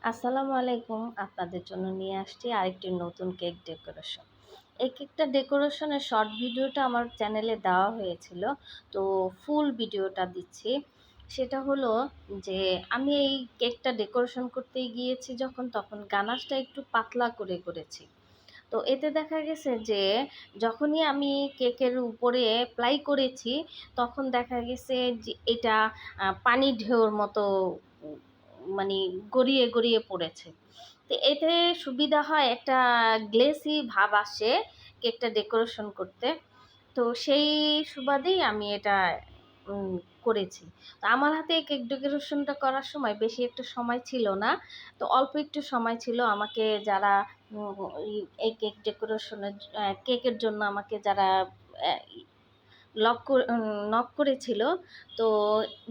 আসসালামু আলাইকুম। আপনাদের জন্য নিয়ে আসছি আরেকটি নতুন কেক ডেকোরেশন। এই কেকটা ডেকোরেশনের শর্ট ভিডিওটা আমার চ্যানেলে দেওয়া হয়েছিল। তো ফুল ভিডিওটা দিচ্ছি। সেটা হলো যে আমি এই কেকটা ডেকোরেশন করতে গিয়েছি তখন গানাশটা একটু পাতলা করে করেছি। তো এতে দেখা গেছে যে যখনই আমি কেকের উপরে অ্যাপ্লাই করেছি তখন দেখা গেছে যে এটা পানির ঢেউর মতো উম, মানে গড়িয়ে গড়িয়ে পড়েছে। তো এতে সুবিধা হয়, একটা গ্লেসি ভাব আসে কেকটা ডেকোরেশন করতে। তো সেই সুবাদেই আমি এটা উম, করেছি। তো আমার হাতে কেক ডেকোরেশনটা করার সময় বেশি একটা সময় ছিল না। তো অল্প একটু সময় ছিল। আমাকে যারা এই কেক ডেকোরেশনের কেকের জন্য আমাকে যারা নক করেছিল, তো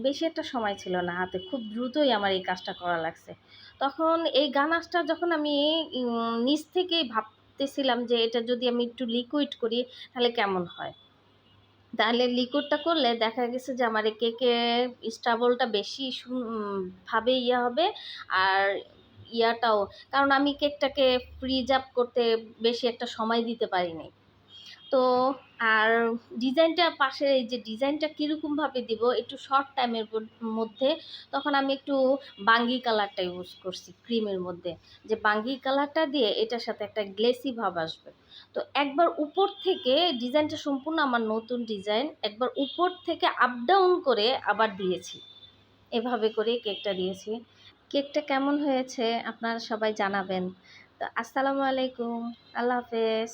বেশি একটা সময় ছিল না হাতে, খুব দ্রুতই আমার এই কাজটা করা লাগছে। তখন এই গানাশটা যখন আমি নিজ থেকেই ভাবতেছিলাম যে এটা যদি আমি একটু লিকুইড করি তাহলে কেমন হয়। তাহলে লিকুইডটা করলে দেখা গেছে যে আমার এই কেকের স্টাবলটা বেশি ভাবে হবে। আর ইয়াটাও, কারণ আমি কেকটাকে ফ্রিজ আপ করতে বেশি একটা সময় দিতে পারিনি। তো আর ডিজাইনটা পাশে, এই যে ডিজাইনটা কীরকমভাবে দিব একটু শর্ট টাইমের মধ্যে, তখন আমি একটু বাঙ্গি কালারটা ইউজ করছি ক্রিমের মধ্যে, যে বাঙ্গি কালারটা দিয়ে এটার সাথে একটা গ্লেসি ভাব আসবে। তো একবার উপর থেকে ডিজাইনটা সম্পূর্ণ আমার নতুন ডিজাইন, একবার উপর থেকে আপ ডাউন করে আবার দিয়েছি, এভাবে করে কেকটা দিয়েছি। কেকটা কেমন হয়েছে আপনারা সবাই জানাবেন। তো আসসালামু আলাইকুম, আল্লাহ হাফেজ।